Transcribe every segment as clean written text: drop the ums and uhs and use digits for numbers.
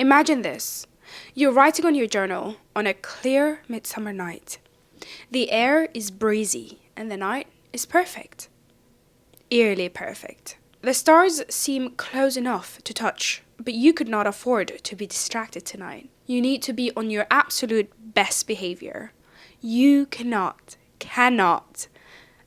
Imagine this. You're writing on your journal on a clear midsummer night. The air is breezy and the night is perfect. Eerily perfect. The stars seem close enough to touch, but you could not afford to be distracted tonight. You need to be on your absolute best behavior. You cannot,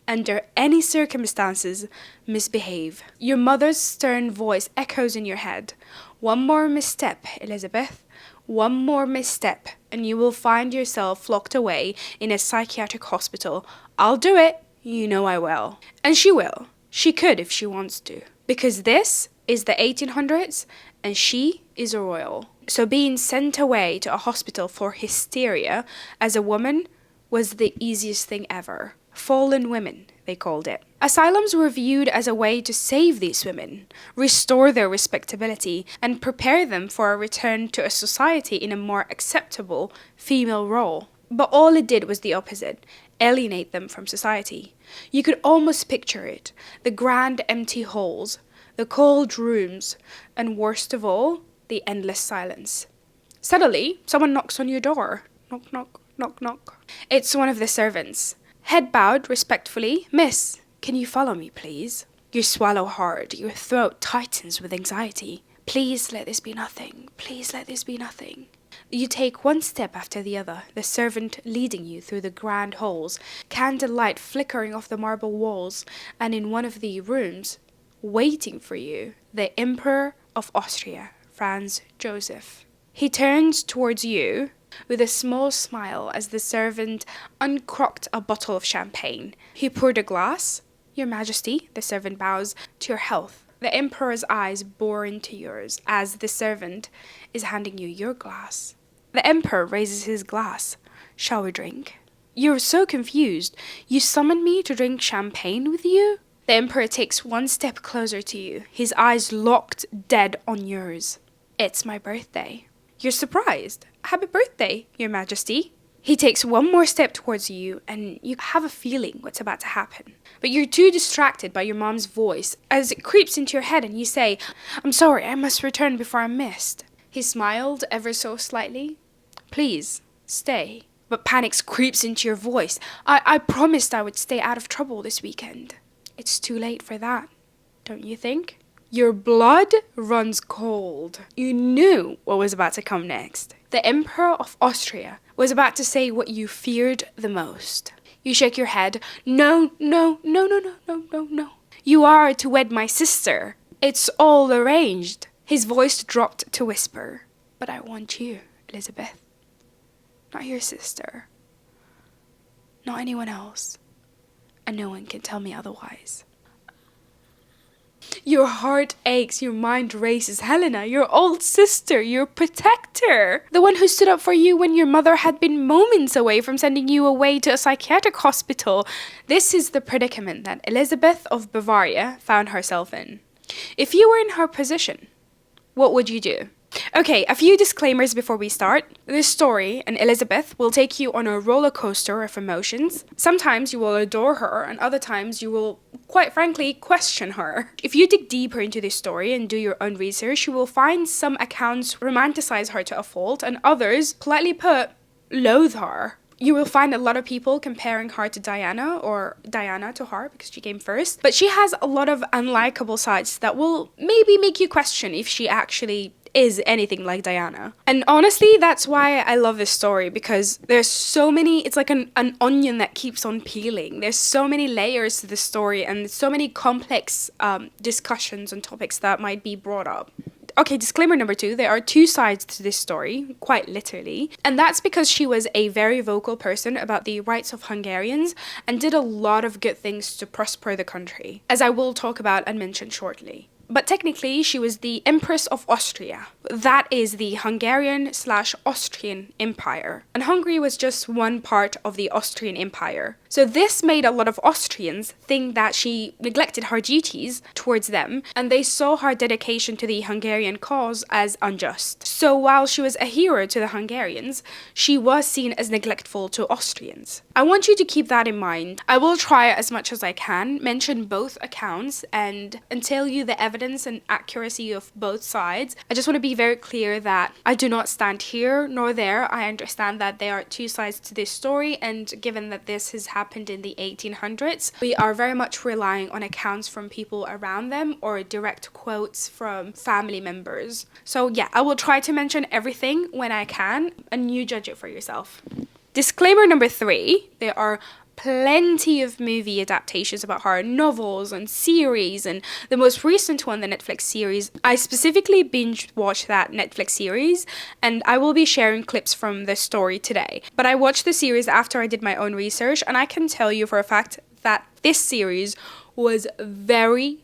under any circumstances, misbehave. Your mother's stern voice echoes in your head. One more misstep, Elisabeth. One more misstep, and you will find yourself locked away in a psychiatric hospital. I'll do it. You know I will. And she will. She could if she wants to. Because this is the 1800s, and she is a royal. So being sent away to a hospital for hysteria as a woman was the easiest thing ever. Fallen women, they called it. Asylums were viewed as a way to save these women, restore their respectability, and prepare them for a return to a society in a more acceptable female role. But all it did was the opposite, alienate them from society. You could almost picture it, the grand empty halls, the cold rooms, and worst of all, the endless silence. Suddenly, someone knocks on your door. Knock, knock, knock, knock. It's one of the servants. Head bowed respectfully. Miss, can you follow me, please? You swallow hard. Your throat tightens with anxiety. Please let this be nothing. Please let this be nothing. You take one step after the other, the servant leading you through the grand halls, candlelight flickering off the marble walls, and in one of the rooms, waiting for you, the Emperor of Austria, Franz Joseph. He turns towards you with a small smile as the servant uncorked a bottle of champagne. He poured a glass. Your Majesty, the servant bows, to your health. The Emperor's eyes bore into yours as the servant is handing you your glass. The Emperor raises his glass. Shall we drink? You're so confused. You summoned me to drink champagne with you? The Emperor takes one step closer to you, his eyes locked dead on yours. It's my birthday. You're surprised. Happy birthday, Your Majesty. He takes one more step towards you, and you have a feeling what's about to happen. But you're too distracted by your mom's voice as it creeps into your head and you say, I'm sorry, I must return before I'm missed. He smiled ever so slightly. Please, stay. But panic creeps into your voice. I promised I would stay out of trouble this weekend. It's too late for that, don't you think? Your blood runs cold. You knew what was about to come next. The Emperor of Austria was about to say what you feared the most. You shake your head. No. You are to wed my sister. It's all arranged. His voice dropped to whisper. But I want you, Elisabeth. Not your sister. Not anyone else. And no one can tell me otherwise. Your heart aches, your mind races. Helena, your old sister, your protector. The one who stood up for you when your mother had been moments away from sending you away to a psychiatric hospital. This is the predicament that Elisabeth of Bavaria found herself in. If you were in her position, what would you do? Okay, a few disclaimers before we start. This story and Elisabeth will take you on a roller coaster of emotions. Sometimes you will adore her, and other times you will, quite frankly, question her. If you dig deeper into this story and do your own research, you will find some accounts romanticize her to a fault, and others, politely put, loathe her. You will find a lot of people comparing her to Diana, or Diana to her because she came first. But she has a lot of unlikable sides that will maybe make you question if she actually is anything like Diana. And honestly, that's why I love this story, because there's so many, it's like an onion that keeps on peeling. There's so many layers to this story and so many complex discussions and topics that might be brought up. Okay, disclaimer number 2, there are 2 sides to this story, quite literally. And that's because she was a very vocal person about the rights of Hungarians and did a lot of good things to prosper the country, as I will talk about and mention shortly. But technically, she was the Empress of Austria. That is the Hungarian/Austrian Empire. And Hungary was just one part of the Austrian Empire. So this made a lot of Austrians think that she neglected her duties towards them, and they saw her dedication to the Hungarian cause as unjust. So while she was a hero to the Hungarians, she was seen as neglectful to Austrians. I want you to keep that in mind. I will try as much as I can, mention both accounts, and tell you the evidence evidence and accuracy of both sides. I just want to be very clear that I do not stand here nor there. I understand that there are two sides to this story, and given that this has happened in the 1800s, we are very much relying on accounts from people around them or direct quotes from family members. So yeah, I will try to mention everything when I can, and you judge it for yourself. Disclaimer number 3, there are plenty of movie adaptations about horror, novels and series, and the most recent one, the Netflix series. I specifically binge watched that Netflix series, and I will be sharing clips from the story today. But I watched the series after I did my own research, and I can tell you for a fact that this series was very,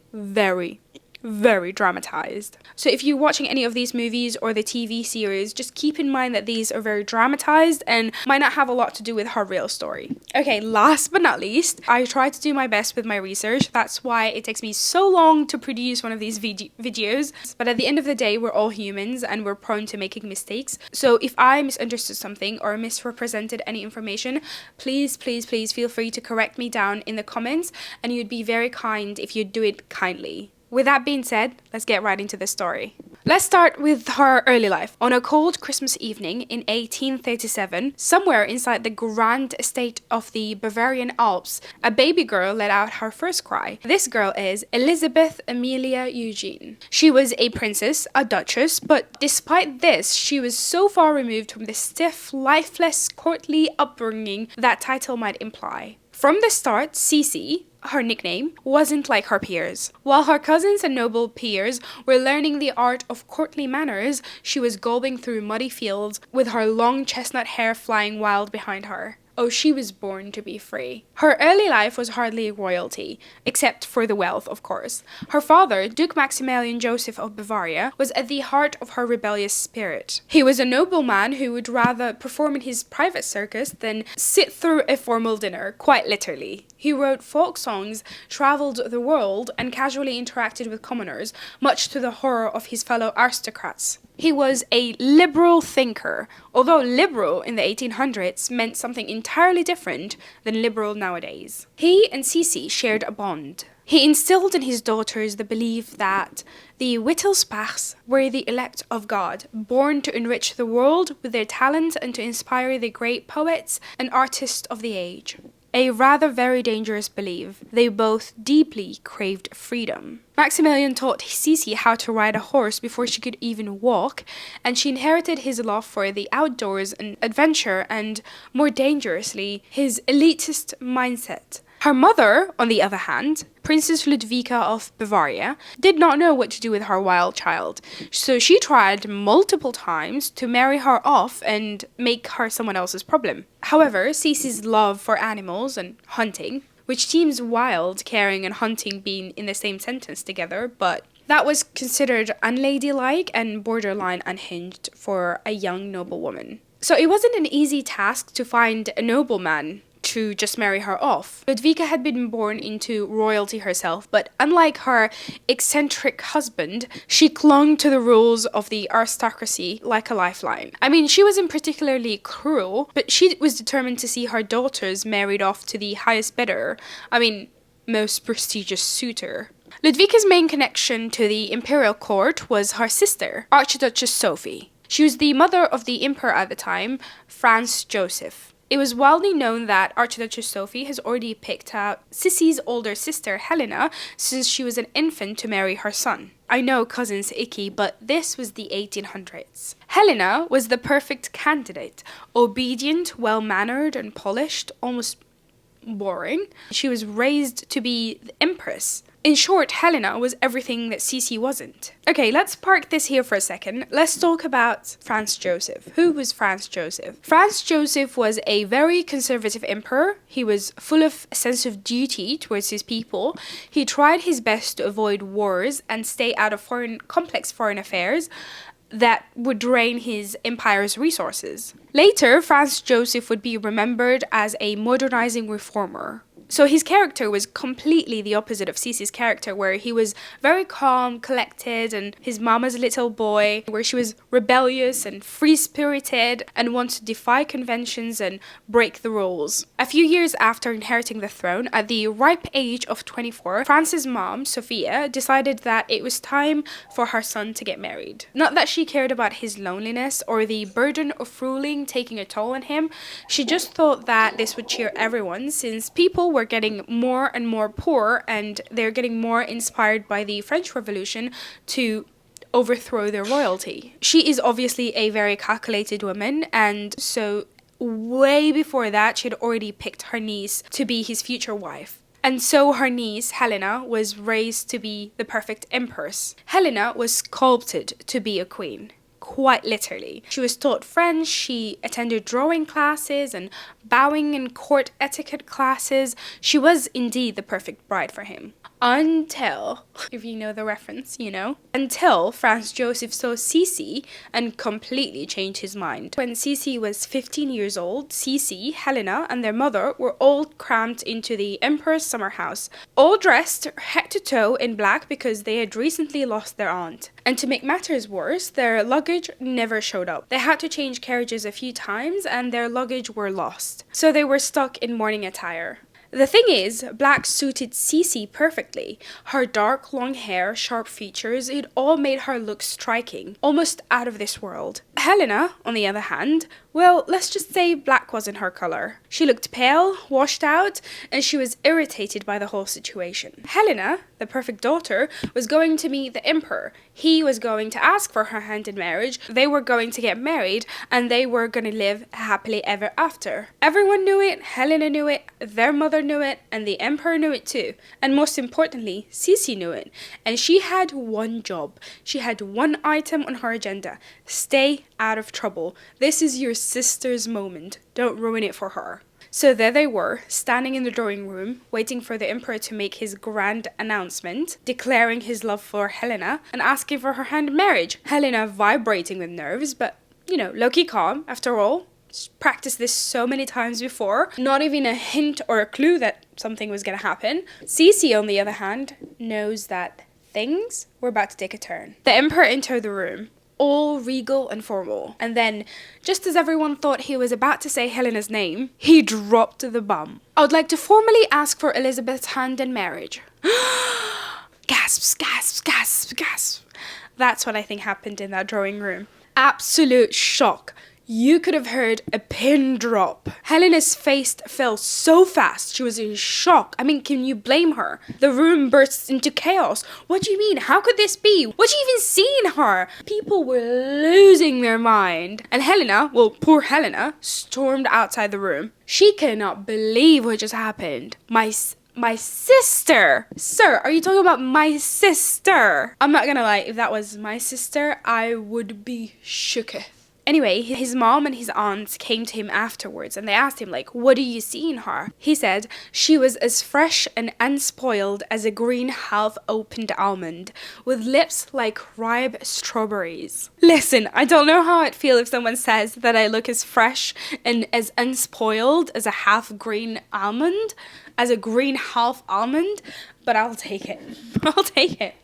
very dramatized. So if you're watching any of these movies or the TV series, just keep in mind that these are very dramatized and might not have a lot to do with her real story. Okay, last but not least, I try to do my best with my research. That's why it takes me so long to produce one of these videos. But at the end of the day, we're all humans and we're prone to making mistakes. So if I misunderstood something or misrepresented any information, please feel free to correct me down in the comments, and you'd be very kind if you'd do it kindly. With that being said, let's get right into the story. Let's start with her early life. On a cold Christmas evening in 1837, somewhere inside the grand estate of the Bavarian Alps, a baby girl let out her first cry. This girl is Elisabeth Amelia Eugene. She was a princess, a duchess, but despite this, she was so far removed from the stiff, lifeless, courtly upbringing that title might imply. From the start, Cece, her nickname, wasn't like her peers. While her cousins and noble peers were learning the art of courtly manners, she was galloping through muddy fields with her long chestnut hair flying wild behind her. Oh, she was born to be free. Her early life was hardly royalty, except for the wealth, of course. Her father, Duke Maximilian Joseph of Bavaria, was at the heart of her rebellious spirit. He was a nobleman who would rather perform in his private circus than sit through a formal dinner, quite literally. He wrote folk songs, travelled the world, and casually interacted with commoners, much to the horror of his fellow aristocrats. He was a liberal thinker, although liberal in the 1800s meant something entirely different than liberal nowadays. He and Cece shared a bond. He instilled in his daughters the belief that the Wittelsbachs were the elect of God, born to enrich the world with their talent and to inspire the great poets and artists of the age. A rather very dangerous belief. They both deeply craved freedom. Maximilian taught Cece how to ride a horse before she could even walk, and she inherited his love for the outdoors and adventure and, more dangerously, his elitist mindset. Her mother, on the other hand, Princess Ludwika of Bavaria, did not know what to do with her wild child, so she tried multiple times to marry her off and make her someone else's problem. However, Cece's love for animals and hunting, which seems wild, caring and hunting being in the same sentence together, but that was considered unladylike and borderline unhinged for a young noblewoman. So it wasn't an easy task to find a nobleman to just marry her off. Ludwika had been born into royalty herself, but unlike her eccentric husband, she clung to the rules of the aristocracy like a lifeline. I mean, she wasn't particularly cruel, but she was determined to see her daughters married off to the highest bidder. Most prestigious suitor. Ludwika's main connection to the imperial court was her sister, Archduchess Sophie. She was the mother of the emperor at the time, Franz Joseph. It was widely known that Archduchess Sophie has already picked out Cece's older sister, Helena, since she was an infant to marry her son. I know cousin's icky, but this was the 1800s. Helena was the perfect candidate, obedient, well-mannered and polished, almost boring. She was raised to be the empress. In short, Helena was everything that Cece wasn't. Okay, let's park this here for a second. Let's talk about Franz Joseph. Who was Franz Joseph? Franz Joseph was a very conservative emperor. He was full of a sense of duty towards his people. He tried his best to avoid wars and stay out of complex foreign affairs that would drain his empire's resources. Later, Franz Joseph would be remembered as a modernizing reformer. So his character was completely the opposite of Cece's character, where he was very calm, collected, and his mama's little boy, where she was rebellious and free-spirited and wanted to defy conventions and break the rules. A few years after inheriting the throne, at the ripe age of 24, Franz's mom, Sophia, decided that it was time for her son to get married. Not that she cared about his loneliness or the burden of ruling taking a toll on him, she just thought that this would cheer everyone, since people were getting more and more poor and they're getting more inspired by the French Revolution to overthrow their royalty. She is obviously a very calculated woman, and so way before that she had already picked her niece to be his future wife. And so her niece, Helena, was raised to be the perfect empress. Helena was sculpted to be a queen. Quite literally. She was taught French, she attended drawing classes and bowing and court etiquette classes. She was indeed the perfect bride for him. Until, if you know the reference, you know. Until Franz Joseph saw Cece and completely changed his mind. When Cece was 15 years old, Cece, Helena, and their mother were all crammed into the Emperor's summer house, all dressed head to toe in black because they had recently lost their aunt. And to make matters worse, their luggage never showed up. They had to change carriages a few times and their luggage were lost. So they were stuck in mourning attire. The thing is, black suited Cece perfectly. Her dark, long hair, sharp features, it all made her look striking, almost out of this world. Helena, on the other hand, well, let's just say black wasn't her colour. She looked pale, washed out, and she was irritated by the whole situation. Helena, the perfect daughter, was going to meet the emperor. He was going to ask for her hand in marriage, they were going to get married, and they were going to live happily ever after. Everyone knew it, Helena knew it, their mother knew it, and the emperor knew it too. And most importantly, Cece knew it. And she had one job. She had one item on her agenda. Stay out of trouble. This is your sister's moment. Don't ruin it for her. So there they were, standing in the drawing room, waiting for the emperor to make his grand announcement, declaring his love for Helena and asking for her hand in marriage. Helena vibrating with nerves, but, you know, low-key calm, after all. Practiced this so many times before. Not even a hint or a clue that something was going to happen. Cece, on the other hand, knows that things were about to take a turn. The emperor entered the room, all regal and formal. And then, just as everyone thought he was about to say Helena's name, he dropped the bomb. I would like to formally ask for Elizabeth's hand in marriage. Gasps, gasps, gasps, gasps. That's what I think happened in that drawing room. Absolute shock. You could have heard a pin drop. Helena's face fell so fast. She was in shock. I mean, can you blame her? The room burst into chaos. What do you mean? How could this be? What, you even seen her? People were losing their mind. And Helena, well, poor Helena, stormed outside the room. She cannot believe what just happened. My sister! Sir, are you talking about my sister? I'm not gonna lie, if that was my sister, I would be shooketh. Anyway, his mom and his aunts came to him afterwards and they asked him, like, what do you see in her? He said, she was as fresh and unspoiled as a green half-opened almond, with lips like ripe strawberries. Listen, I don't know how I'd feel if someone says that I look as fresh and as unspoiled as a half-green almond, as a green half almond, but I'll take it. I'll take it.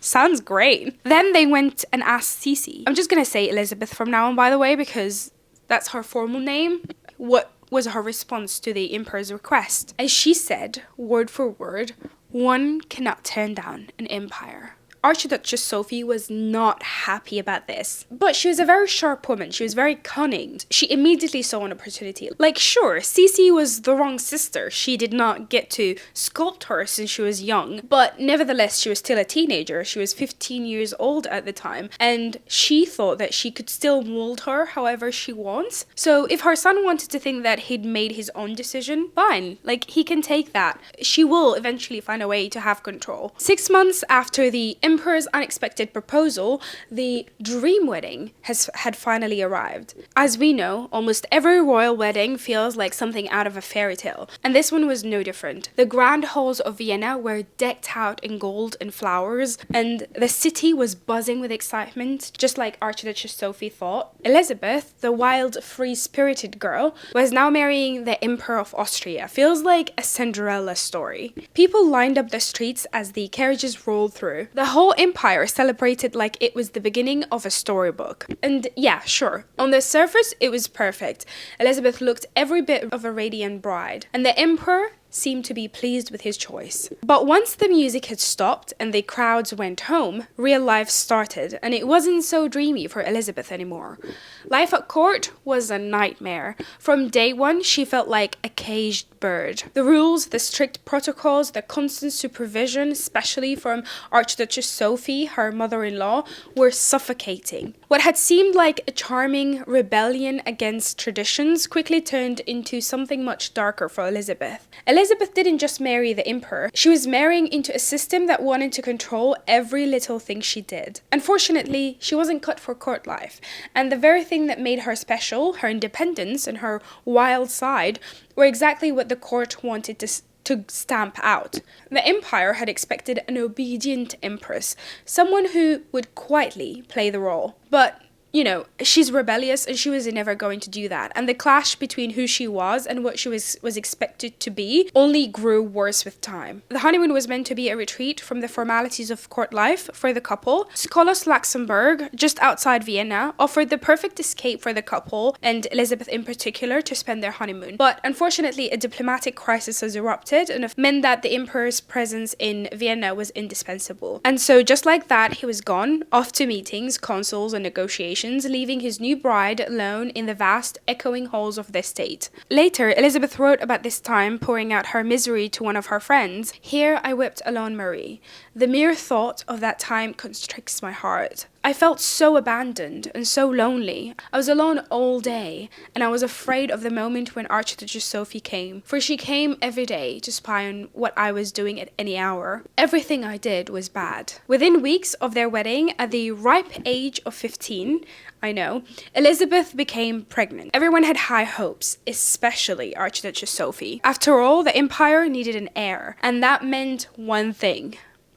Sounds great. Then they went and asked Cece. I'm just going to say Elizabeth from now on, by the way, because that's her formal name. What was her response to the emperor's request? And she said, word for word, one cannot turn down an empire. Archduchess Sophie was not happy about this, but she was a very sharp woman. She was very cunning. She immediately saw an opportunity. Like, sure, Cece was the wrong sister. She did not get to sculpt her since she was young, but nevertheless, she was still a teenager. She was 15 years old at the time, and she thought that she could still mold her however she wants. So if her son wanted to think that he'd made his own decision, fine. Like, he can take that. She will eventually find a way to have control. 6 months after the Emperor's unexpected proposal, the dream wedding, had finally arrived. As we know, almost every royal wedding feels like something out of a fairy tale, and this one was no different. The grand halls of Vienna were decked out in gold and flowers, and the city was buzzing with excitement, just like Archduchess Sophie thought. Elisabeth, the wild, free-spirited girl, was now marrying the Emperor of Austria. Feels like a Cinderella story. People lined up the streets as the carriages rolled through. The whole empire celebrated like it was the beginning of a storybook. And yeah, sure, on the surface it was perfect. Elisabeth looked every bit of a radiant bride, and the emperor seemed to be pleased with his choice. But once the music had stopped and the crowds went home, real life started, and it wasn't so dreamy for Elisabeth anymore. Life at court was a nightmare. From day one, she felt like a caged bird. The rules, the strict protocols, the constant supervision, especially from Archduchess Sophie, her mother-in-law, were suffocating. What had seemed like a charming rebellion against traditions quickly turned into something much darker for Elisabeth. Elisabeth didn't just marry the emperor, she was marrying into a system that wanted to control every little thing she did. Unfortunately, she wasn't cut for court life, and the very thing that made her special, her independence and her wild side, were exactly what the court wanted to stamp out. The empire had expected an obedient empress, someone who would quietly play the role. But you know, she's rebellious and she was never going to do that. And the clash between who she was and what she was expected to be only grew worse with time. The honeymoon was meant to be a retreat from the formalities of court life for the couple. Skolos Luxembourg, just outside Vienna, offered the perfect escape for the couple and Elisabeth in particular to spend their honeymoon. But unfortunately, a diplomatic crisis has erupted and it meant that the emperor's presence in Vienna was indispensable. And so just like that, he was gone, off to meetings, consuls and negotiations, leaving his new bride alone in the vast, echoing halls of the state. Later, Elisabeth wrote about this time, pouring out her misery to one of her friends. "Here I wept alone, Marie. The mere thought of that time constricts my heart. I felt so abandoned and so lonely. I was alone all day, and I was afraid of the moment when Archduchess Sophie came, for she came every day to spy on what I was doing at any hour. Everything I did was bad." Within weeks of their wedding, at the ripe age of 15, I know, Elisabeth became pregnant. Everyone had high hopes, especially Archduchess Sophie. After all, the empire needed an heir, and that meant one thing: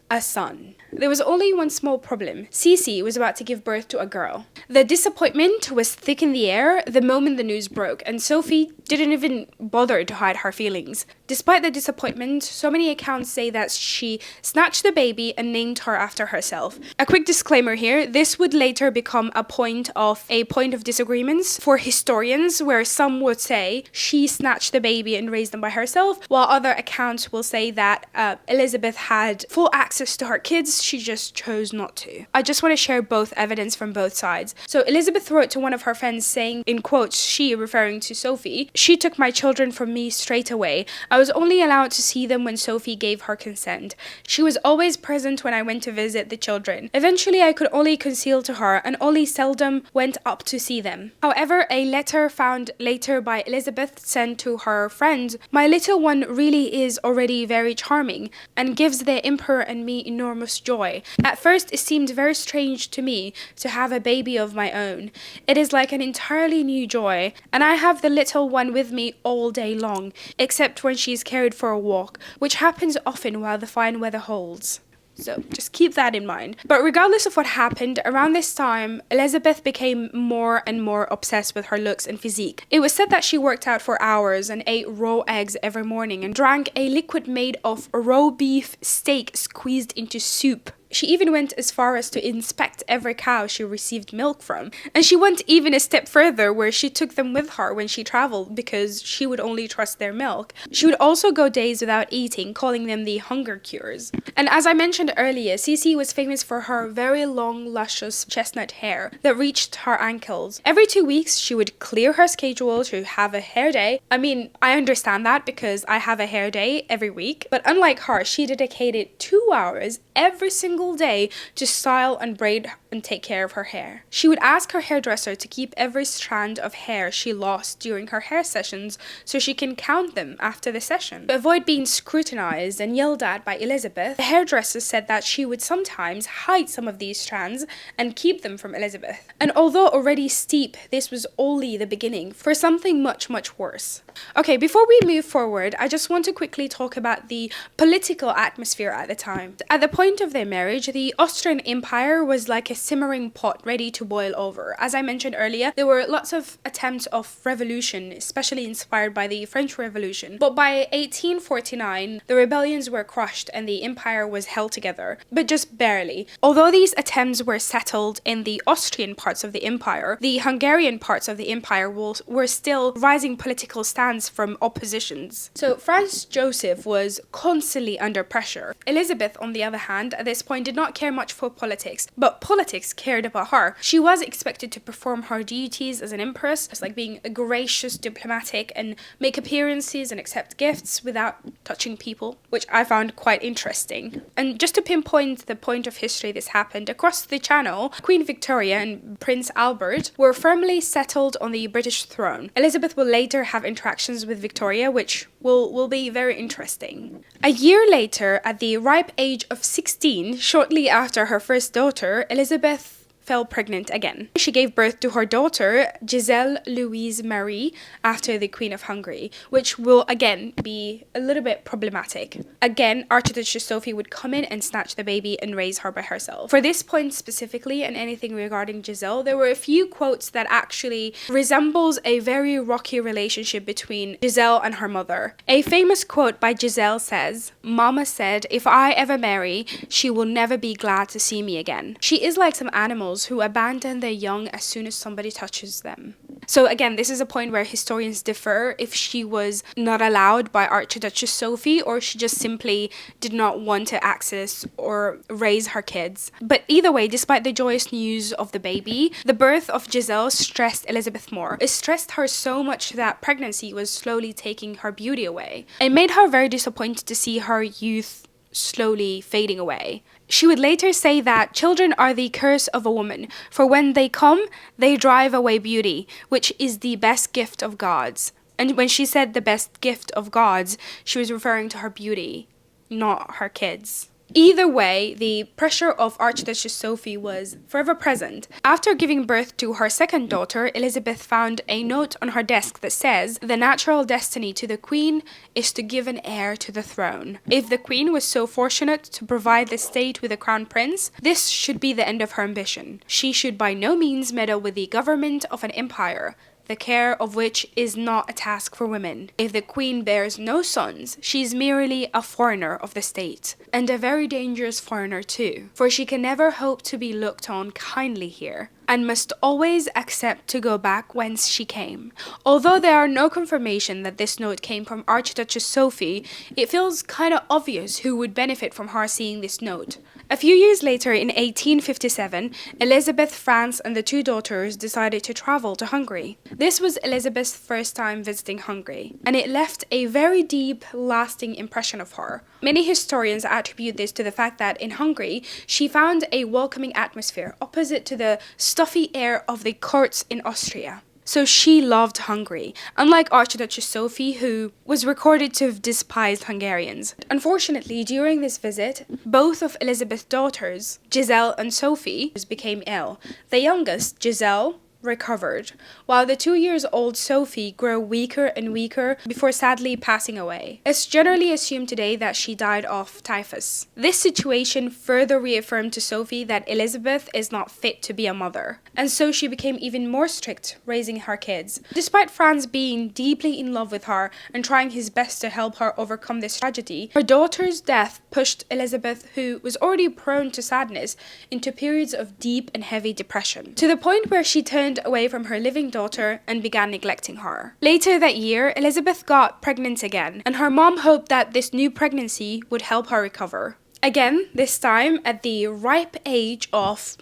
a son. There was only one small problem. Sisi was about to give birth to a girl. The disappointment was thick in the air the moment the news broke, and Sophie didn't even bother to hide her feelings. Despite the disappointment, so many accounts say that she snatched the baby and named her after herself. A quick disclaimer here, this would later become a point of disagreements for historians, where some would say she snatched the baby and raised them by herself, while other accounts will say that Elisabeth had full access to her kids, she just chose not to. I just want to share both evidence from both sides. So Elisabeth wrote to one of her friends saying, in quotes, she referring to Sophie, "She took my children from me straight away. I was only allowed to see them when Sophie gave her consent. She was always present when I went to visit the children. Eventually I could only conceal to her and only seldom went up to see them." However, a letter found later by Elisabeth sent to her friend, "My little one really is already very charming and gives the emperor and me enormous joy. At first it seemed very strange to me to have a baby of my own. It is like an entirely new joy, and I have the little one with me all day long, except when she is carried for a walk, which happens often while the fine weather holds." So just keep that in mind. But regardless of what happened, around this time, Elisabeth became more and more obsessed with her looks and physique. It was said that she worked out for hours and ate raw eggs every morning and drank a liquid made of raw beef steak squeezed into soup. She even went as far as to inspect every cow she received milk from. And she went even a step further, where she took them with her when she traveled because she would only trust their milk. She would also go days without eating, calling them the hunger cures. And as I mentioned earlier, Sisi was famous for her very long, luscious chestnut hair that reached her ankles. Every 2 weeks, she would clear her schedule to have a hair day. I mean, I understand that because I have a hair day every week. But unlike her, she dedicated 2 hours every single day to style and braid and take care of her hair. She would ask her hairdresser to keep every strand of hair she lost during her hair sessions so she can count them after the session. To avoid being scrutinized and yelled at by Elisabeth, the hairdresser said that she would sometimes hide some of these strands and keep them from Elisabeth. And although already steep, this was only the beginning for something much, much worse. Okay, before we move forward, I just want to quickly talk about the political atmosphere at the time. At the point of their marriage, the Austrian Empire was like a simmering pot ready to boil over. As I mentioned earlier, there were lots of attempts of revolution, especially inspired by the French Revolution. But by 1849, the rebellions were crushed and the empire was held together, but just barely. Although these attempts were settled in the Austrian parts of the empire, the Hungarian parts of the empire were still rising political stands from oppositions. So Franz Joseph was constantly under pressure. Elisabeth, on the other hand, at this point did not care much for politics, but politics cared about her. She was expected to perform her duties as an empress, just like being a gracious diplomatic and make appearances and accept gifts without touching people, which I found quite interesting. And just to pinpoint the point of history this happened, across the channel, Queen Victoria and Prince Albert were firmly settled on the British throne. Elizabeth will later have interactions with Victoria, which will be very interesting. A year later, at the ripe age of 16, shortly after her first daughter, Elizabeth fell pregnant again. She gave birth to her daughter, Giselle Louise Marie, after the Queen of Hungary, which will again be a little bit problematic. Again, Archduchess Sophie would come in and snatch the baby and raise her by herself. For this point specifically, and anything regarding Giselle, there were a few quotes that actually resembles a very rocky relationship between Giselle and her mother. A famous quote by Giselle says, "Mama said, if I ever marry, she will never be glad to see me again." She is like some animals who abandon their young as soon as somebody touches them. So again, this is a point where historians differ if she was not allowed by Archduchess Sophie or she just simply did not want to access or raise her kids. But either way, despite the joyous news of the baby, the birth of Giselle stressed Elizabeth more. It stressed her so much that pregnancy was slowly taking her beauty away. It made her very disappointed to see her youth slowly fading away. She would later say that children are the curse of a woman, for when they come, they drive away beauty, which is the best gift of God's. And when she said the best gift of God's, she was referring to her beauty, not her kids. Either way, the pressure of Archduchess Sophie was forever present. After giving birth to her second daughter, Elizabeth found a note on her desk that says, "The natural destiny to the Queen is to give an heir to the throne. If the Queen was so fortunate to provide the state with a crown prince, this should be the end of her ambition. She should by no means meddle with the government of an empire, the care of which is not a task for women. If the Queen bears no sons, she is merely a foreigner of the state, and a very dangerous foreigner too, for she can never hope to be looked on kindly here, and must always accept to go back whence she came." Although there are no confirmation that this note came from Archduchess Sophie, it feels kind of obvious who would benefit from her seeing this note. A few years later, in 1857, Elizabeth, Franz, and the two daughters decided to travel to Hungary. This was Elizabeth's first time visiting Hungary, and it left a very deep, lasting impression of her. Many historians attribute this to the fact that in Hungary, she found a welcoming atmosphere opposite to the stuffy air of the courts in Austria. So she loved Hungary, unlike Archduchess Sophie, who was recorded to have despised Hungarians. Unfortunately, during this visit, both of Elizabeth's daughters, Giselle and Sophie, became ill. The youngest, Giselle, recovered, while the 2-year-old Sophie grew weaker and weaker before sadly passing away. It's generally assumed today that she died of typhus. This situation further reaffirmed to Sophie that Elizabeth is not fit to be a mother, and so she became even more strict raising her kids. Despite Franz being deeply in love with her and trying his best to help her overcome this tragedy, her daughter's death pushed Elizabeth, who was already prone to sadness, into periods of deep and heavy depression, to the point where she turned away from her living daughter and began neglecting her. Later that year, Elizabeth got pregnant again, and her mom hoped that this new pregnancy would help her recover. Again, this time at the ripe age of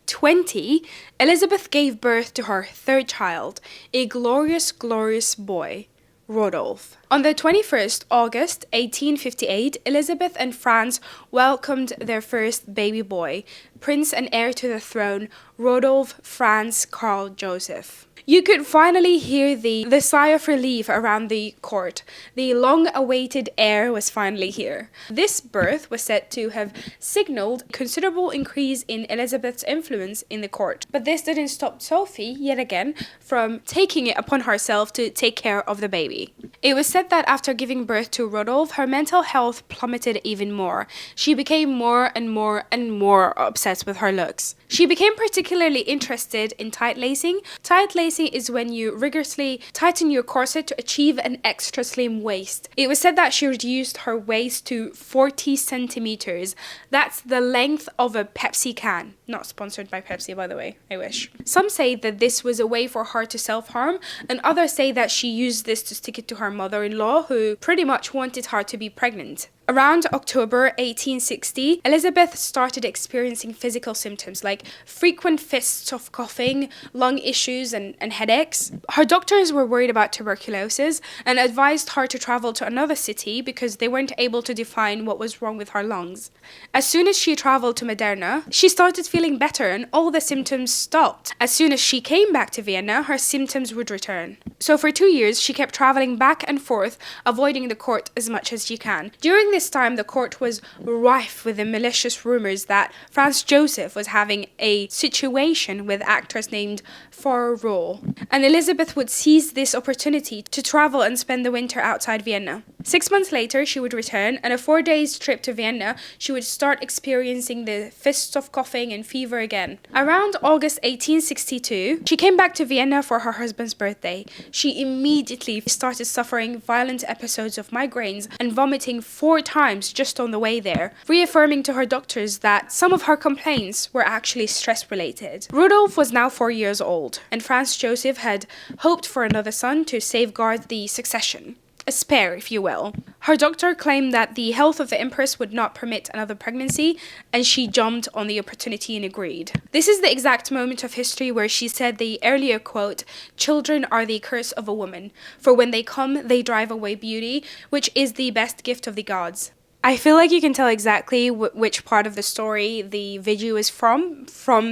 20, Elizabeth gave birth to her third child, a glorious, glorious boy, Rodolph. On the 21st August 1858, Elizabeth and Franz welcomed their first baby boy, Prince and heir to the throne, Rodolph Franz Karl Joseph. You could finally hear the sigh of relief around the court. The long-awaited heir was finally here. This birth was said to have signaled considerable increase in Elizabeth's influence in the court. But this didn't stop Sophie, yet again, from taking it upon herself to take care of the baby. It was said that after giving birth to Rodolph, her mental health plummeted even more. She became more and more obsessed with her looks. She became particularly interested in tight lacing. Tight lacing is when you rigorously tighten your corset to achieve an extra slim waist. It was said that she reduced her waist to 40 centimeters. That's the length of a Pepsi can. Not sponsored by Pepsi, by the way. I wish. Some say that this was a way for her to self-harm, and others say that she used this to stick it to her mother-in-law, who pretty much wanted her to be pregnant. Around October 1860, Elizabeth started experiencing physical symptoms like frequent fits of coughing, lung issues, and headaches. Her doctors were worried about tuberculosis and advised her to travel to another city because they weren't able to define what was wrong with her lungs. As soon as she traveled to Moderna, she started feeling better and all the symptoms stopped. As soon as she came back to Vienna, her symptoms would return. So for 2 years, she kept traveling back and forth, avoiding the court as much as she can. During this time, the court was rife with the malicious rumors that Franz Joseph was having a situation with actress named Farrow, and Elizabeth would seize this opportunity to travel and spend the winter outside Vienna. 6 months later, she would return, and a 4-day trip to Vienna, she would start experiencing the fits of coughing and fever again. Around August 1862, she came back to Vienna for her husband's birthday. She immediately started suffering violent episodes of migraines and vomiting 4 times just on the way there, reaffirming to her doctors that some of her complaints were actually stress-related. Rudolph was now 4 years old, and Franz Joseph had hoped for another son to safeguard the succession. A spare, if you will. Her doctor claimed that the health of the Empress would not permit another pregnancy, and she jumped on the opportunity and agreed. This is the exact moment of history where she said the earlier quote, "Children are the curse of a woman, for when they come, they drive away beauty, which is the best gift of the gods." I feel like you can tell exactly which part of the story the video is from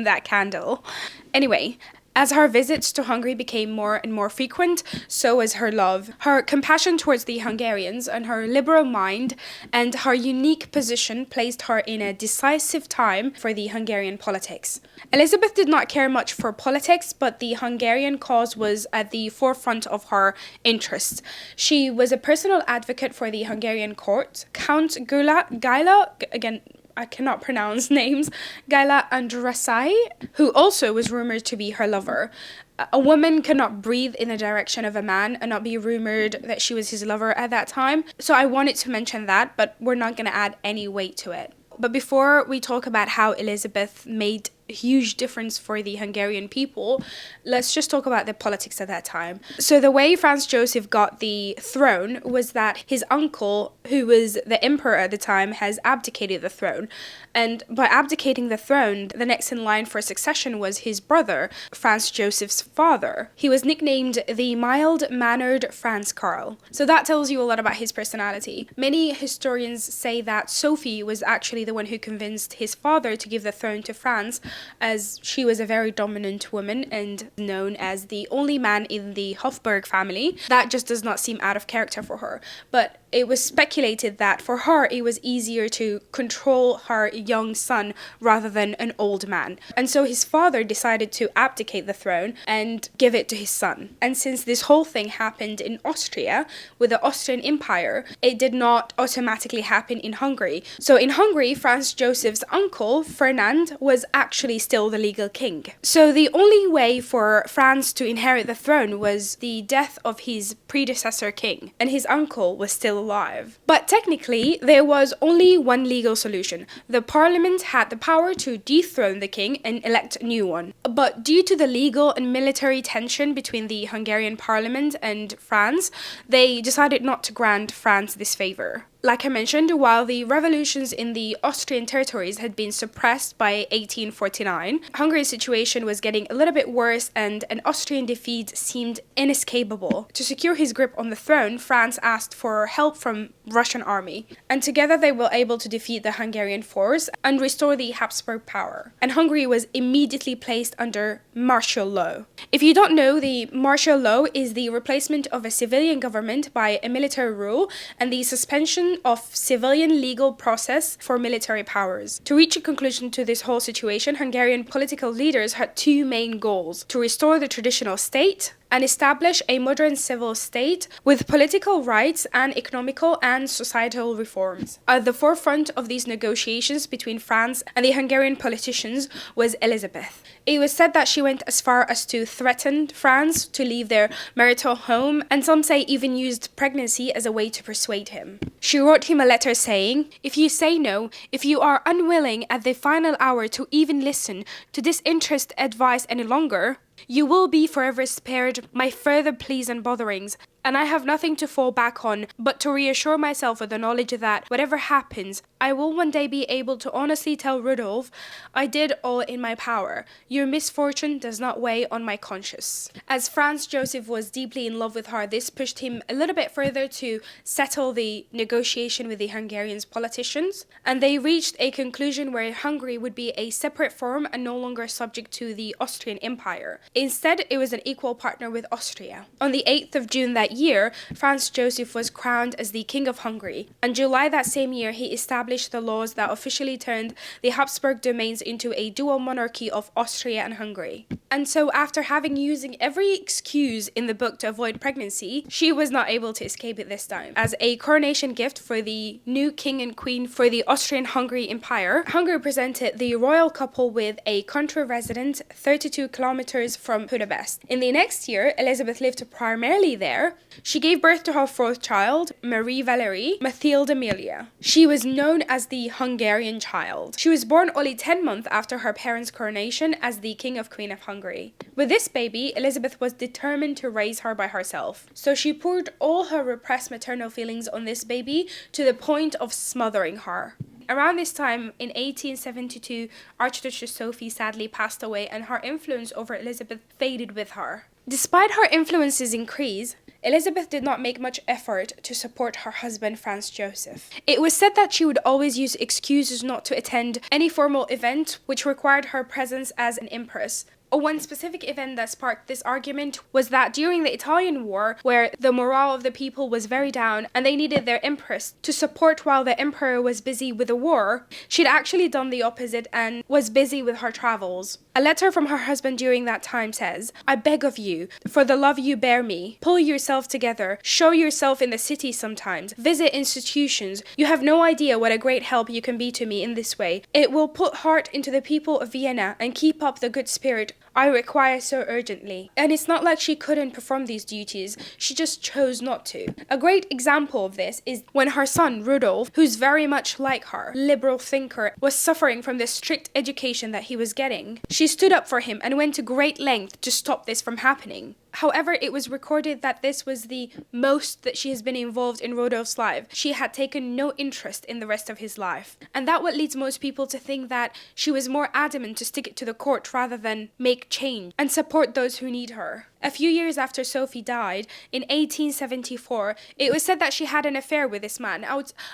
that candle. Anyway, as her visits to Hungary became more and more frequent, so was her love. Her compassion towards the Hungarians and her liberal mind and her unique position placed her in a decisive time for the Hungarian politics. Elizabeth did not care much for politics, but the Hungarian cause was at the forefront of her interests. She was a personal advocate for the Hungarian court. Count Gyula, again, I cannot pronounce names, Gyula Andrássy, who also was rumored to be her lover. A woman cannot breathe in the direction of a man and not be rumored that she was his lover at that time. So I wanted to mention that, but we're not going to add any weight to it. But before we talk about how Elizabeth made a huge difference for the Hungarian people, let's just talk about the politics at that time. So the way Franz Joseph got the throne was that his uncle, who was the emperor at the time, has abdicated the throne. And by abdicating the throne, the next in line for succession was his brother, Franz Joseph's father. He was nicknamed the mild-mannered Franz Karl. So that tells you a lot about his personality. Many historians say that Sophie was actually the one who convinced his father to give the throne to Franz, as she was a very dominant woman and known as the only man in the Hofburg family. That just does not seem out of character for her. But it was speculated that for her it was easier to control her young son rather than an old man. And so his father decided to abdicate the throne and give it to his son. And since this whole thing happened in Austria with the Austrian Empire, it did not automatically happen in Hungary. So in Hungary, Franz Joseph's uncle, Ferdinand, was actually still the legal king. So the only way for Franz to inherit the throne was the death of his predecessor king, and his uncle was still alive. But technically, there was only one legal solution. The parliament had the power to dethrone the king and elect a new one. But due to the legal and military tension between the Hungarian parliament and France, they decided not to grant France this favor. Like I mentioned, while the revolutions in the Austrian territories had been suppressed by 1849, Hungary's situation was getting a little bit worse and an Austrian defeat seemed inescapable. To secure his grip on the throne, Franz asked for help from Russian army, and together they were able to defeat the Hungarian force and restore the Habsburg power. And Hungary was immediately placed under martial law. If you don't know, the martial law is the replacement of a civilian government by a military rule and the suspension of civilian legal process for military powers. To reach a conclusion to this whole situation, Hungarian political leaders had two main goals: to restore the traditional state and establish a modern civil state with political rights and economical and societal reforms. At the forefront of these negotiations between France and the Hungarian politicians was Elisabeth. It was said that she went as far as to threaten Franz to leave their marital home, and some say even used pregnancy as a way to persuade him. She wrote him a letter saying, "If you say no, if you are unwilling at the final hour to even listen to disinterested advice any longer, you will be forever spared my further pleas and botherings, and I have nothing to fall back on but to reassure myself with the knowledge that, whatever happens, I will one day be able to honestly tell Rudolf I did all in my power. Your misfortune does not weigh on my conscience." As Franz Joseph was deeply in love with her, this pushed him a little bit further to settle the negotiation with the Hungarian politicians, and they reached a conclusion where Hungary would be a separate form and no longer subject to the Austrian Empire. Instead, it was an equal partner with Austria. On the 8th of June that year, Franz Joseph was crowned as the King of Hungary. In July that same year, he established the laws that officially turned the Habsburg domains into a dual monarchy of Austria and Hungary. And so, after having using every excuse in the book to avoid pregnancy, she was not able to escape it this time. As a coronation gift for the new king and queen for the Austrian-Hungary Empire, Hungary presented the royal couple with a country residence 32 kilometers from Budapest. In the next year, Elizabeth lived primarily there. She gave birth to her fourth child, Marie Valerie Mathilde Amelia. She was known as the Hungarian child. She was born only 10 months after her parents' coronation as the King of Queen of Hungary. With this baby, Elizabeth was determined to raise her by herself. So she poured all her repressed maternal feelings on this baby to the point of smothering her. Around this time, in 1872, Archduchess Sophie sadly passed away and her influence over Elizabeth faded with her. Despite her influence's increase, Elizabeth did not make much effort to support her husband Franz Joseph. It was said that she would always use excuses not to attend any formal event which required her presence as an empress. One specific event that sparked this argument was that during the Italian War, where the morale of the people was very down and they needed their empress to support while the emperor was busy with the war, she'd actually done the opposite and was busy with her travels. A letter from her husband during that time says, "I beg of you, for the love you bear me, pull yourself together, show yourself in the city sometimes, visit institutions. You have no idea what a great help you can be to me in this way. It will put heart into the people of Vienna and keep up the good spirit I require so urgently." And it's not like she couldn't perform these duties, she just chose not to. A great example of this is when her son Rudolf, who's very much like her, liberal thinker, was suffering from the strict education that he was getting. She stood up for him and went to great length to stop this from happening. However, it was recorded that this was the most that she has been involved in Rodolph's life. She had taken no interest in the rest of his life. And that what leads most people to think that she was more adamant to stick it to the court rather than make change and support those who need her. A few years after Sophie died, in 1874, it was said that she had an affair with this man.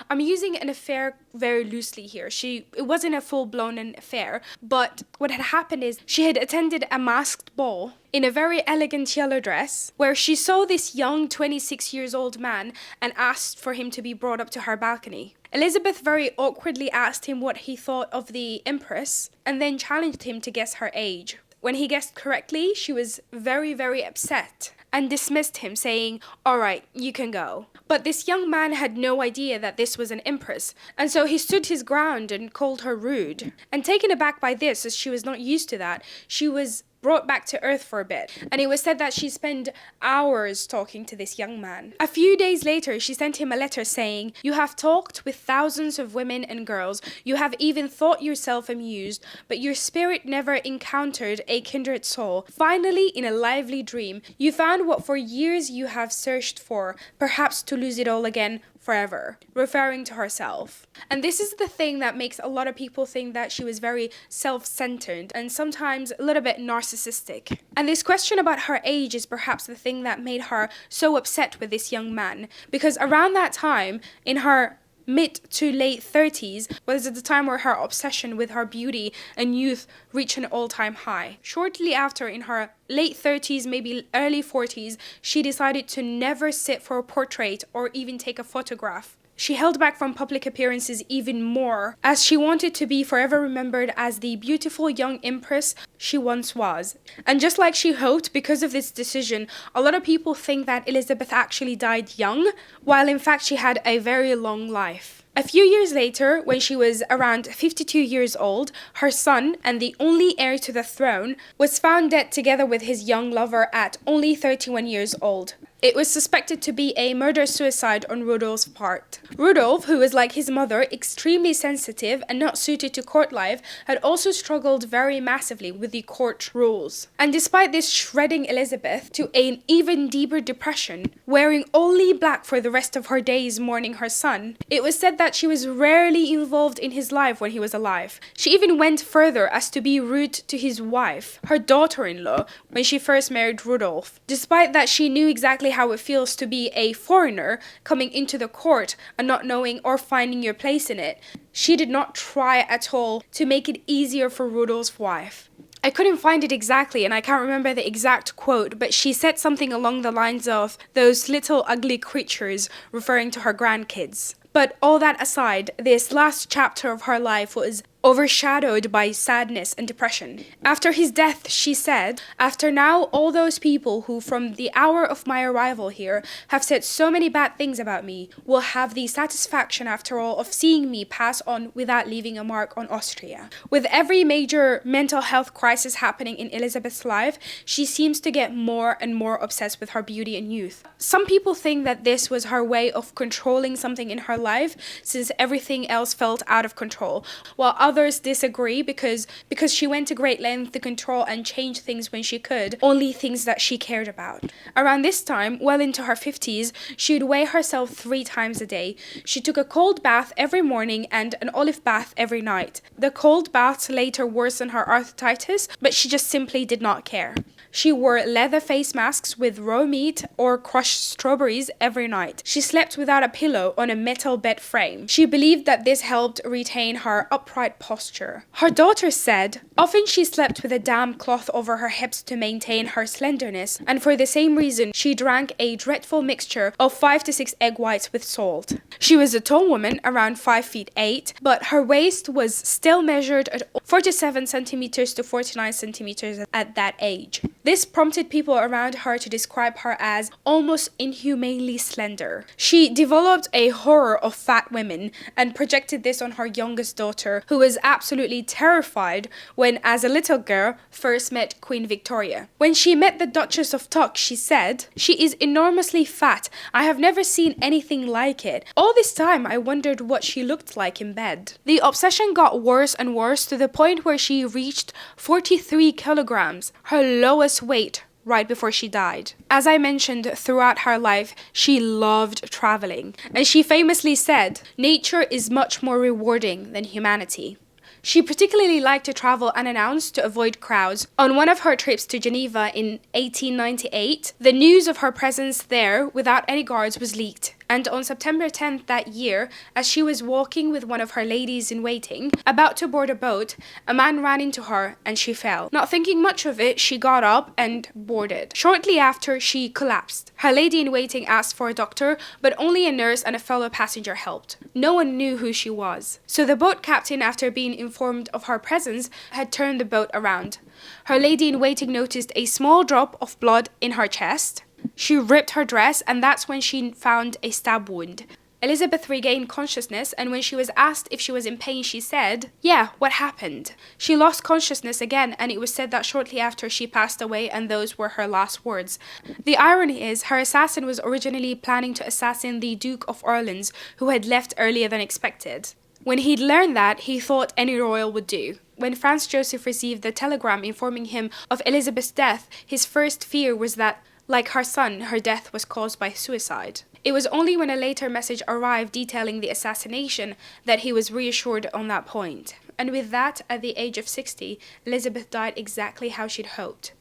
I'm using an affair very loosely here. It wasn't a full-blown affair, but what had happened is she had attended a masked ball in a very elegant yellow dress, where she saw this young 26-year-old man and asked for him to be brought up to her balcony. Elizabeth very awkwardly asked him what he thought of the Empress, and then challenged him to guess her age. When he guessed correctly, she was very, very upset and dismissed him, saying, "All right, you can go." But this young man had no idea that this was an empress, and so he stood his ground and called her rude. And taken aback by this, as she was not used to that, she was brought back to earth for a bit, and it was said that she spent hours talking to this young man. A few days later, she sent him a letter saying, "You have talked with thousands of women and girls, you have even thought yourself amused, but your spirit never encountered a kindred soul. Finally, in a lively dream, you found what for years you have searched for, perhaps to lose it all again forever, referring to herself. And this is the thing that makes a lot of people think that she was very self-centered and sometimes a little bit narcissistic. And this question about her age is perhaps the thing that made her so upset with this young man, because around that time, in her mid to late 30s, was at the time where her obsession with her beauty and youth reached an all-time high. Shortly after, in her late 30s, maybe early 40s, she decided to never sit for a portrait or even take a photograph. She held back from public appearances even more, as she wanted to be forever remembered as the beautiful young empress she once was. And just like she hoped, because of this decision, a lot of people think that Elizabeth actually died young, while in fact she had a very long life. A few years later, when she was around 52 years old, her son, and the only heir to the throne, was found dead together with his young lover at only 31 years old. It was suspected to be a murder-suicide on Rudolph's part. Rudolph, who was like his mother, extremely sensitive and not suited to court life, had also struggled very massively with the court rules. And despite this shredding Elizabeth to an even deeper depression, wearing only black for the rest of her days mourning her son, it was said that she was rarely involved in his life when he was alive. She even went further as to be rude to his wife, her daughter-in-law, when she first married Rudolph. Despite that she knew exactly how it feels to be a foreigner coming into the court and not knowing or finding your place in it, she did not try at all to make it easier for Rudolph's wife. I couldn't find it exactly, and I can't remember the exact quote, but she said something along the lines of, "those little ugly creatures," referring to her grandkids. But all that aside, this last chapter of her life was overshadowed by sadness and depression. After his death, she said, "After now, all those people who from the hour of my arrival here have said so many bad things about me will have the satisfaction after all of seeing me pass on without leaving a mark on Austria." With every major mental health crisis happening in Elizabeth's life, she seems to get more and more obsessed with her beauty and youth. Some people think that this was her way of controlling something in her life, since everything else felt out of control, while others disagree because she went to great lengths to control and change things when she could, only things that she cared about. Around this time, well into her 50s, she would weigh herself 3 times a day. She took a cold bath every morning and an olive bath every night. The cold baths later worsened her arthritis, but she just simply did not care. She wore leather face masks with raw meat or crushed strawberries every night. She slept without a pillow on a metal bed frame. She believed that this helped retain her upright posture. Her daughter said, often she slept with a damp cloth over her hips to maintain her slenderness, and for the same reason she drank a dreadful mixture of 5 to 6 egg whites with salt. She was a tall woman, around 5 feet 8, but her waist was still measured at 47 centimeters to 49 centimeters at that age. This prompted people around her to describe her as almost inhumanely slender. She developed a horror of fat women and projected this on her youngest daughter, who was absolutely terrified when, as a little girl, first met Queen Victoria. When she met the Duchess of Tuck, she said, "She is enormously fat. I have never seen anything like it. All this time I wondered what she looked like in bed." The obsession got worse and worse to the point where she reached 43 kilograms, her lowest weight, right before she died. As I mentioned, throughout her life, she loved traveling, and she famously said, "Nature is much more rewarding than humanity." She particularly liked to travel unannounced to avoid crowds. On one of her trips to Geneva in 1898, the news of her presence there without any guards was leaked. And on September 10th that year, as she was walking with one of her ladies-in-waiting, about to board a boat, a man ran into her and she fell. Not thinking much of it, she got up and boarded. Shortly after, she collapsed. Her lady-in-waiting asked for a doctor, but only a nurse and a fellow passenger helped. No one knew who she was. So the boat captain, after being informed of her presence, had turned the boat around. Her lady-in-waiting noticed a small drop of blood in her chest. She ripped her dress, and that's when she found a stab wound. Elizabeth regained consciousness, and when she was asked if she was in pain, she said, "Yeah, what happened?" She lost consciousness again, and it was said that shortly after she passed away, and those were her last words. The irony is, her assassin was originally planning to assassinate the Duke of Orleans, who had left earlier than expected. When he'd learned that, he thought any royal would do. When Franz Joseph received the telegram informing him of Elizabeth's death, his first fear was that, like her son, her death was caused by suicide. It was only when a later message arrived detailing the assassination that he was reassured on that point. And with that, at the age of 60, Elisabeth died exactly how she'd hoped.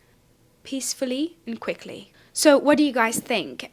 Peacefully and quickly. So what do you guys think?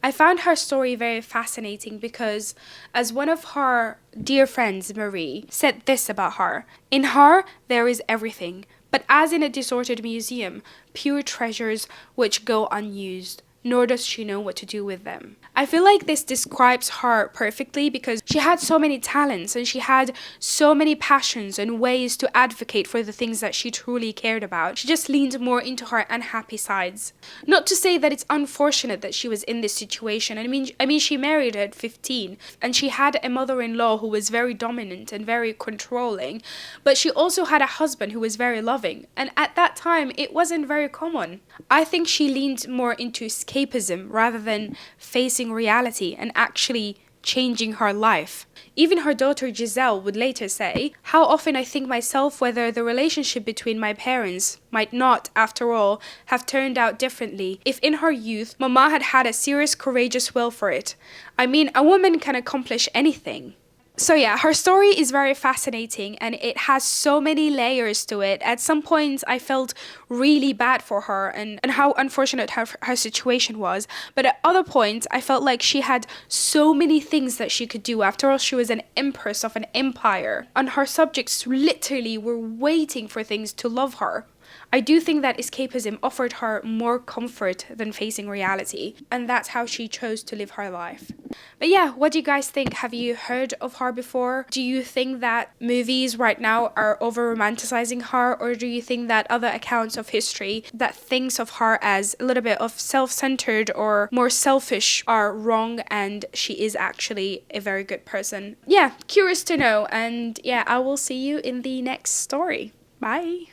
I found her story very fascinating because, as one of her dear friends, Marie, said this about her, in her there is everything, but as in a disordered museum, pure treasures which go unused, nor does she know what to do with them. I feel like this describes her perfectly because she had so many talents and she had so many passions and ways to advocate for the things that she truly cared about. She just leaned more into her unhappy sides. Not to say that it's unfortunate that she was in this situation. I mean, she married at 15 and she had a mother-in-law who was very dominant and very controlling, but she also had a husband who was very loving. And at that time, it wasn't very common. I think she leaned more into escapism rather than facing reality and actually changing her life. Even her daughter Giselle would later say, "How often I think myself whether the relationship between my parents might not, after all, have turned out differently if in her youth Mama had had a serious courageous will for it. I mean, a woman can accomplish anything." So yeah, her story is very fascinating and it has so many layers to it. At some points I felt really bad for her and how unfortunate her situation was. But at other points I felt like she had so many things that she could do. After all, she was an empress of an empire and her subjects literally were waiting for things to love her. I do think that escapism offered her more comfort than facing reality, and that's how she chose to live her life. But yeah, what do you guys think? Have you heard of her before? Do you think that movies right now are over-romanticizing her, or do you think that other accounts of history that thinks of her as a little bit of self-centered or more selfish are wrong and she is actually a very good person? Yeah, curious to know, and yeah, I will see you in the next story. Bye!